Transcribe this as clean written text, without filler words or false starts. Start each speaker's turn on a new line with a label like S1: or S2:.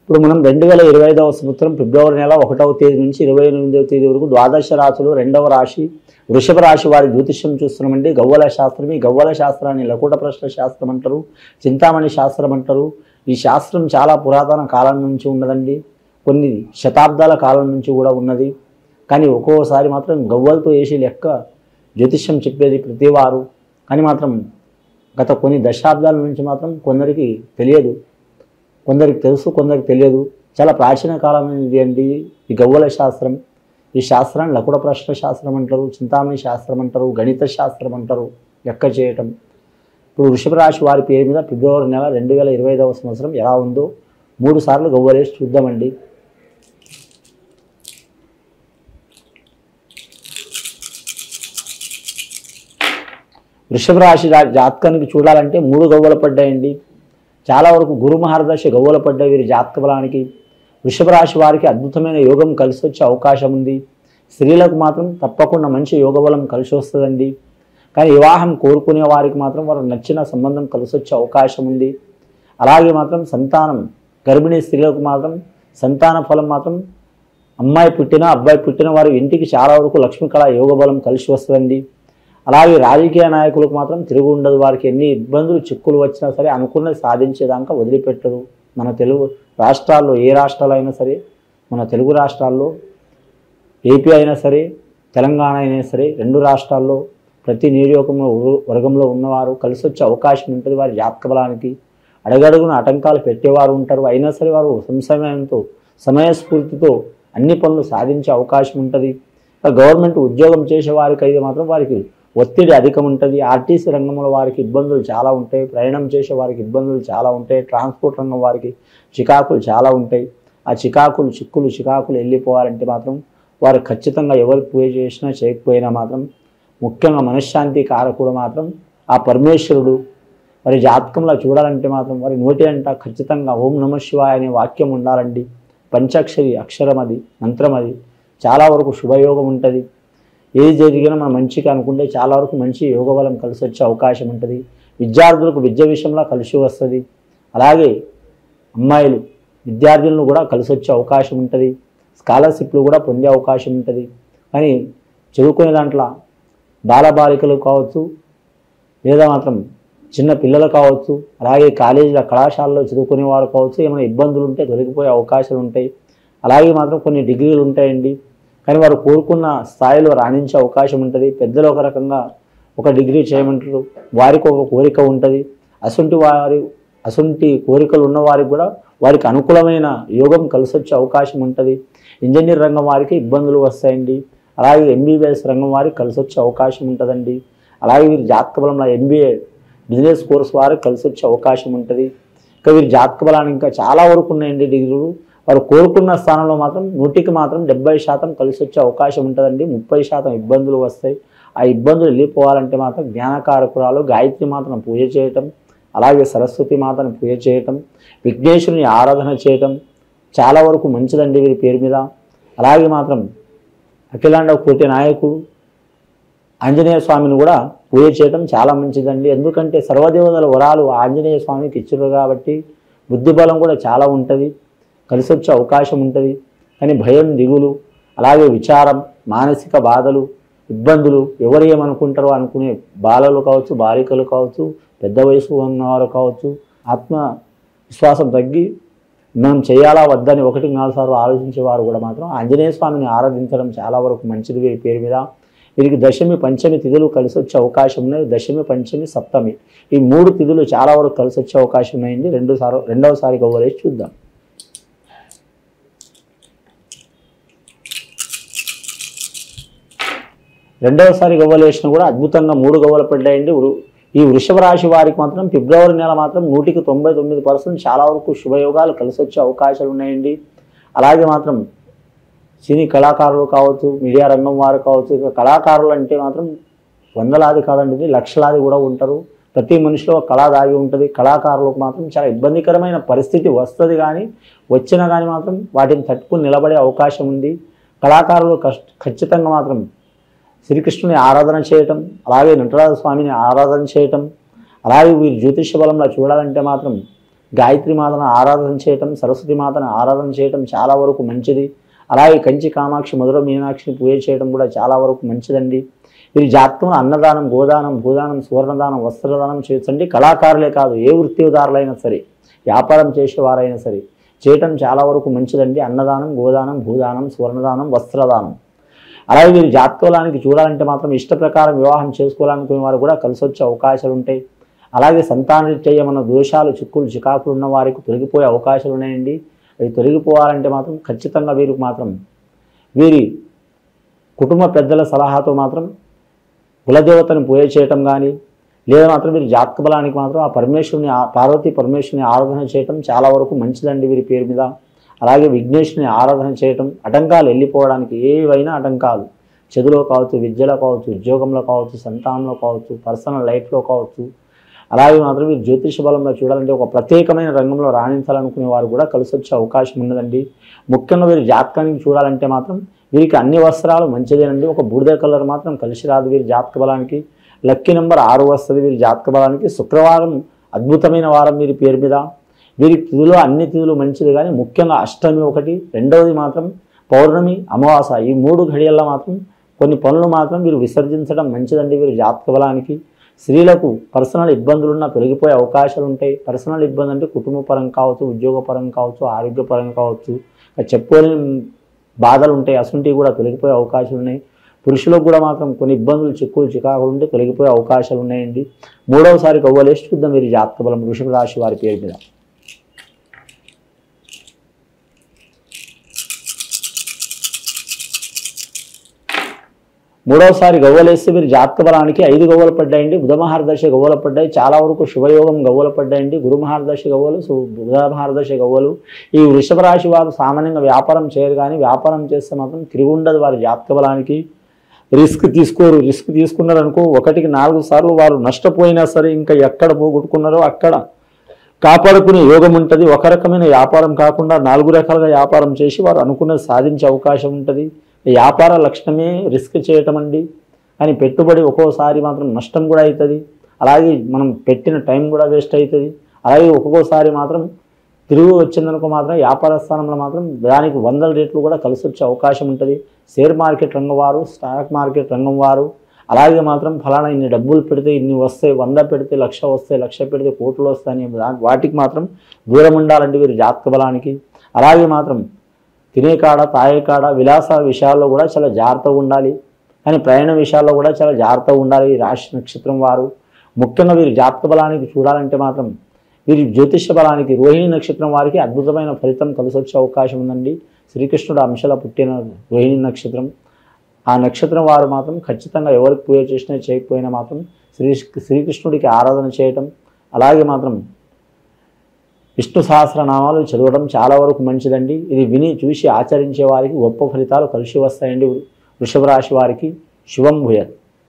S1: ఇప్పుడు మనం 2025వ సంవత్సరం ఫిబ్రవరి నెల 1వ తేదీ నుంచి 28వ తేదీ వరకు ద్వాదశ రాశులు 2వ రాశి వృషభ రాశి వారి జ్యోతిష్యం చూస్తున్నామండి. గవ్వల శాస్త్రం. ఈ గవ్వల శాస్త్రాన్ని లకుట ప్రశ్న శాస్త్రం అంటారు, చింతామణి శాస్త్రం అంటారు. ఈ శాస్త్రం చాలా పురాతన కాలం నుంచి ఉన్నదండి, కొన్ని శతాబ్దాల కాలం నుంచి కూడా ఉన్నది. కానీ ఒక్కోసారి మాత్రం గవ్వలతో వేసి లెక్క జ్యోతిష్యం చెప్పేది ప్రతివారు. కానీ మాత్రం గత కొన్ని దశాబ్దాల నుంచి మాత్రం కొందరికి తెలియదు, కొందరికి తెలుసు, కొందరికి తెలియదు. చాలా ప్రాచీన కాలమైనది అండి ఈ గవ్వల శాస్త్రం. ఈ శాస్త్రాన్ని లకుట ప్రశ్న శాస్త్రం అంటారు, చింతామణి శాస్త్రం అంటారు, గణిత శాస్త్రం అంటారు, లెక్క చేయటం. ఇప్పుడు వృషభ రాశి వారి పేరు మీద ఫిబ్రవరి నెల 2025వ సంవత్సరం ఎలా ఉందో 3 సార్లు గవ్వలేసి చూద్దామండి. వృషభ రాశి జాతకానికి చూడాలంటే 3 గవ్వలు పడ్డాయండి. చాలా వరకు గురు మహర్దశ గవ్వలు పడ్డాయి వీరి జాతక బలానికి. వృషభ రాశి వారికి అద్భుతమైన యోగం కలిసి వచ్చే అవకాశం ఉంది. స్త్రీలకు మాత్రం తప్పకుండా మంచి యోగ బలం కలిసి వస్తుందండి. కానీ వివాహం కోరుకునే వారికి మాత్రం వారు నచ్చిన సంబంధం కలిసి వచ్చే అవకాశం ఉంది. అలాగే మాత్రం సంతానం, గర్భిణీ స్త్రీలకు మాత్రం సంతాన ఫలం మాత్రం అమ్మాయి పుట్టినా అబ్బాయి పుట్టిన వారి ఇంటికి చాలా వరకు లక్ష్మీ కళ యోగ బలం కలిసి వస్తుందండి. అలాగే రాజకీయ నాయకులకు మాత్రం తిరుగు ఉండదు. వారికి ఎన్ని ఇబ్బందులు చిక్కులు వచ్చినా సరే అనుకున్నది సాధించేదాకా వదిలిపెట్టరు. మన తెలుగు రాష్ట్రాల్లో, ఏ రాష్ట్రాలు అయినా సరే, మన తెలుగు రాష్ట్రాల్లో, ఏపీ అయినా సరే, తెలంగాణ అయినా సరే, 2 రాష్ట్రాల్లో ప్రతి నియోజకవర్గంలో వర్గంలో ఉన్నవారు కలిసి వచ్చే అవకాశం ఉంటుంది. వారి జాతక బలానికి అడగడుగున ఆటంకాలు పెట్టేవారు ఉంటారు. అయినా సరే వారు సంశయంతో, సమయస్ఫూర్తితో అన్ని పనులు సాధించే అవకాశం ఉంటుంది. గవర్నమెంట్ ఉద్యోగం చేసే వారికి అయితే మాత్రం వారికి ఒత్తిడి అధికం ఉంటుంది. ఆర్టీసీ రంగంలో వారికి ఇబ్బందులు చాలా ఉంటాయి. ప్రయాణం చేసే వారికి ఇబ్బందులు చాలా ఉంటాయి. ట్రాన్స్పోర్ట్ రంగం వారికి చికాకులు చాలా ఉంటాయి. ఆ చికాకులు వెళ్ళిపోవాలంటే మాత్రం వారు ఖచ్చితంగా ఎవరు పూజ చేసినా చేయకపోయినా మాత్రం ముఖ్యంగా మనశ్శాంతి కారకుడు మాత్రం ఆ పరమేశ్వరుడు. వారి జాతకంలో చూడాలంటే మాత్రం వారి నోటి అంట ఖచ్చితంగా ఓం నమః శివాయ అనే వాక్యం ఉండాలండి. పంచాక్షరి అక్షరం అది, మంత్రం అది. చాలా వరకు శుభయోగం ఉంటుంది. ఏది జరిగినా మనం మంచిగా అనుకుంటే చాలా వరకు మంచి యోగ బలం కలిసి వచ్చే అవకాశం ఉంటుంది. విద్యార్థులకు విద్య విషయంలో కలిసి వస్తుంది. అలాగే అమ్మాయిలు విద్యార్థులను కూడా కలిసి వచ్చే అవకాశం ఉంటుంది. స్కాలర్షిప్లు కూడా పొందే అవకాశం ఉంటుంది. కానీ చదువుకునే దాంట్లో బాలబాలికలు కావచ్చు, లేదా మాత్రం చిన్న పిల్లలు కావచ్చు, అలాగే కాలేజీల కళాశాలలో చదువుకునే వారు కావచ్చు, ఏమైనా ఇబ్బందులు ఉంటే దొరికిపోయే అవకాశాలు ఉంటాయి. అలాగే మాత్రం కొన్ని డిగ్రీలు ఉంటాయండి. కానీ వారు కోరుకున్న స్థాయిలో రాణించే అవకాశం ఉంటుంది. పెద్దలు ఒక రకంగా ఒక డిగ్రీ చేయమంటారు, వారికి ఒక కోరిక ఉంటుంది. అసొంటి కోరికలు ఉన్న వారికి కూడా వారికి అనుకూలమైన యోగం కలిసి వచ్చే అవకాశం ఉంటుంది. ఇంజనీర్ రంగం వారికి ఇబ్బందులు వస్తాయండి. అలాగే ఎంబీబీఎస్ రంగం వారికి కలిసి వచ్చే అవకాశం ఉంటుందండి. అలాగే వీరి జాతక బలంలో ఎంబీఏ బిజినెస్ కోర్స్ వారికి కలిసి వచ్చే అవకాశం ఉంటుంది. ఇంకా వీరి జాతక బలాన్ని ఇంకా చాలా వరకు ఉన్నాయండి డిగ్రీలు. వారు కోరుకున్న స్థానంలో మాత్రం 100కి మాత్రం 70% కలిసి వచ్చే అవకాశం ఉంటుందండి. 30% ఇబ్బందులు వస్తాయి. ఆ ఇబ్బందులు వెళ్ళిపోవాలంటే మాత్రం జ్ఞానకారకురాలు గాయత్రి మాతను పూజ చేయటం, అలాగే సరస్వతి మాతను పూజ చేయటం, విఘ్నేశ్వరుని ఆరాధన చేయటం చాలా వరకు మంచిదండి వీరి పేరు మీద. అలాగే మాత్రం అఖిలాండ కోటి నాయకుడు ఆంజనేయ స్వామిని కూడా పూజ చేయటం చాలా మంచిదండి. ఎందుకంటే సర్వదేవతల వరాలు ఆంజనేయ స్వామికి ఇచ్చారు కాబట్టి బుద్ధిబలం కూడా చాలా ఉంటుంది, కలిసి వచ్చే అవకాశం ఉంటుంది. కానీ భయం, దిగులు, అలాగే విచారం, మానసిక బాధలు, ఇబ్బందులు, ఎవరు ఏమనుకుంటారో అనుకునే బాలలు కావచ్చు, బాలికలు కావచ్చు, పెద్ద వయసు ఉన్నవారు కావచ్చు, ఆత్మ విశ్వాసం తగ్గి మనం చేయాలా వద్దని 1-4 సార్లు ఆలోచించేవారు కూడా మాత్రం ఆంజనేయ స్వామిని ఆరాధించడం చాలా వరకు మంచిది వీరి పేరు మీద. వీరికి దశమి, పంచమి తిథులు కలిసి వచ్చే అవకాశం ఉన్నాయి. దశమి, పంచమి, సప్తమి ఈ 3 తిథులు చాలా వరకు కలిసి వచ్చే అవకాశం ఉన్నాయండి. రెండవసారి గవ్వలేసి చూద్దాం. రెండవసారి గవ్వలు వేసినా కూడా అద్భుతంగా 3 గవ్వలు పడ్డాయండి. ఈ వృషభ రాశి వారికి మాత్రం ఫిబ్రవరి నెల మాత్రం 100కి 99% చాలా వరకు శుభయోగాలు కలిసి వచ్చే అవకాశాలు ఉన్నాయండి. అలాగే మాత్రం సినీ కళాకారులు కావచ్చు, మీడియా రంగం వారు కావచ్చు, ఇక కళాకారులు అంటే మాత్రం వందలాది కాదండి, లక్షలాది కూడా ఉంటారు. ప్రతి మనిషిలో కళ దాగి ఉంటుంది. కళాకారులకు మాత్రం చాలా ఇబ్బందికరమైన పరిస్థితి వస్తుంది. కానీ వచ్చినా కానీ మాత్రం వాటిని తట్టుకుని నిలబడే అవకాశం ఉంది. కళాకారులు ఖచ్చితంగా మాత్రం శ్రీకృష్ణుని ఆరాధన చేయటం, అలాగే నటరాజ స్వామిని ఆరాధన చేయటం, అలాగే వీరి జ్యోతిష బలంలో చూడాలంటే మాత్రం గాయత్రి మాతను ఆరాధన చేయటం, సరస్వతి మాతను ఆరాధన చేయటం చాలా వరకు మంచిది. అలాగే కంచి కామాక్షి, మధుర మీనాక్షిని పూజ చేయడం కూడా చాలా వరకు మంచిదండి. వీరి జాతకంలో అన్నదానం, గోదానం, భూదానం, సువర్ణదానం, వస్త్రదానం చేయొచ్చండి. కళాకారులే కాదు, ఏ వృత్తిదారులైనా సరే, వ్యాపారం చేసేవారైనా సరే చేయటం చాలా వరకు మంచిదండి. అన్నదానం, గోదానం, భూదానం, సువర్ణదానం, వస్త్రదానం. అలాగే వీరి జాతకానికి చూడాలంటే మాత్రం ఇష్ట ప్రకారం వివాహం చేసుకోవాలనుకునే వారు కూడా కలిసి వచ్చే అవకాశాలు ఉంటాయి. అలాగే సంతానరీత్యా మన దోషాలు, చిక్కులు, చికాకులు ఉన్న వారికి తొలగిపోయే అవకాశాలు ఉన్నాయండి. అవి తొలగిపోవాలంటే మాత్రం ఖచ్చితంగా వీరికి మాత్రం వీరి కుటుంబ పెద్దల సలహాతో మాత్రం కులదేవతను పూజ చేయటం కానీ, లేదా మాత్రం వీరి జాతక బలానికి మాత్రం ఆ పరమేశ్వరుని, పార్వతీ పరమేశ్వరుని ఆరాధన చేయటం చాలా వరకు మంచిదండి వీరి పేరు మీద. అలాగే విఘ్నేశ్వరుని ఆరాధన చేయటం, ఆటంకాలు వెళ్ళిపోవడానికి, ఏవైనా ఆటంకాలు చదువులో కావచ్చు, విద్యలో కావచ్చు, ఉద్యోగంలో కావచ్చు, సంతానంలో కావచ్చు, పర్సనల్ లైఫ్లో కావచ్చు. అలాగే మాత్రం వీరు జ్యోతిష బలంలో చూడాలంటే ఒక ప్రత్యేకమైన రంగంలో రాణించాలనుకునే వారు కూడా కలిసి వచ్చే అవకాశం ఉన్నదండి. ముఖ్యంగా వీరి జాతకానికి చూడాలంటే మాత్రం వీరికి అన్ని వస్త్రాలు మంచిదేనండి. ఒక బూడిద కలర్ మాత్రం కలిసి రాదు వీరి జాతక బలానికి. లక్కీ నెంబర్ 6 వస్తుంది వీరి జాతక బలానికి. శుక్రవారం అద్భుతమైన వారం వీరి పేరు మీద. వీరి తిథులు అన్ని తిథులు మంచిది, కానీ ముఖ్యంగా అష్టమి ఒకటి, రెండవది మాత్రం పౌర్ణమి, అమావాస, ఈ 3 ఘడియల్లో మాత్రం కొన్ని పనులు మాత్రం వీరు విసర్జించడం మంచిదండి వీరి జాతక బలానికి. స్త్రీలకు పర్సనల్ ఇబ్బందులున్నా తొలగిపోయే అవకాశాలు ఉంటాయి. పర్సనల్ ఇబ్బంది అంటే కుటుంబ పరంగా కావచ్చు, ఉద్యోగపరంగా కావచ్చు, ఆరోగ్యపరంగా కావచ్చు, చెప్పుకోలేని బాధలు ఉంటాయి. అసంటివి కూడా తొలగిపోయే అవకాశాలు ఉన్నాయి. పురుషులకు కూడా మాత్రం కొన్ని ఇబ్బందులు, చిక్కులు, చికాకులు ఉంటే తొలగిపోయే అవకాశాలు ఉన్నాయండి. మూడవసారి కవ్వలేసి చూద్దాం వీరి జాతక బలం వృషభ రాశి వారి పేరు మీద. మూడవసారి గవ్వలేస్తే వీరి జాతక బలానికి 5 గవ్వలు పడ్డాయండి. బుధ మహారదశ గవ్వలు పడ్డాయి. చాలా వరకు శుభయోగం గవ్వలు పడ్డాయండి. గురు మహారదశ గవ్వలు, బుధ మహారదశ గవ్వలు. ఈ వృషభ రాశి వారు సామాన్యంగా వ్యాపారం చేయరు, కానీ వ్యాపారం చేస్తే మాత్రం తిరిగి ఉండదు వారి జాతక బలానికి. రిస్క్ తీసుకోరు. రిస్క్ తీసుకున్నారనుకో 1కి 4 సార్లు వారు నష్టపోయినా సరే ఇంకా ఎక్కడ పోగొట్టుకున్నారో అక్కడ కాపాడుకునే యోగం ఉంటుంది. ఒక రకమైన వ్యాపారం కాకుండా 4 రకాలుగా వ్యాపారం చేసి వారు అనుకున్నది సాధించే అవకాశం ఉంటుంది. వ్యాపార లక్షణమే రిస్క్ చేయటం అండి. కానీ పెట్టుబడి ఒక్కోసారి మాత్రం నష్టం కూడా అవుతుంది. అలాగే మనం పెట్టిన టైం కూడా వేస్ట్ అవుతుంది. అలాగే ఒక్కొక్కసారి మాత్రం తిరిగి వచ్చిందనుకో మాత్రం వ్యాపార స్థానంలో మాత్రం దానికి 100 రెట్లు కూడా కలిసి వచ్చే అవకాశం ఉంటుంది. షేర్ మార్కెట్ రంగం వారు, స్టాక్ మార్కెట్ రంగం వారు, అలాగే మాత్రం ఫలానా ఇన్ని డబ్బులు పెడితే ఇన్ని వస్తాయి, 100 పెడితే 1,00,000 వస్తాయి, 1,00,000 పెడితే కోట్లు వస్తాయని వాటికి మాత్రం దూరం ఉండాలండి వీరి జాతక బలానికి. అలాగే మాత్రం తినే కాడ, తాగే కాడ, విలాస విషయాల్లో కూడా చాలా జాగ్రత్తగా ఉండాలి. కానీ ప్రయాణ విషయాల్లో కూడా చాలా జాగ్రత్తగా ఉండాలి ఈ రాశి నక్షత్రం వారు. ముఖ్యంగా వీరి జాతక బలానికి చూడాలంటే మాత్రం వీరి జ్యోతిష బలానికి రోహిణి నక్షత్రం వారికి అద్భుతమైన ఫలితం కలిసి వచ్చే అవకాశం ఉందండి. శ్రీకృష్ణుడు అంశలా పుట్టిన రోహిణి నక్షత్రం. ఆ నక్షత్రం వారు మాత్రం ఖచ్చితంగా ఎవరికి పూజ చేసినా చేయకపోయినా మాత్రం శ్రీకృష్ణుడికి ఆరాధన చేయటం, అలాగే మాత్రం విష్ణు సహస్రనామాలు చదవడం చాలా వరకు మంచిదండి. ఇది విని చూసి ఆచరించే వారికి గొప్ప ఫలితాలు కలిసి వస్తాయండి. వృషభ రాశి వారికి శుభం భూయాత్.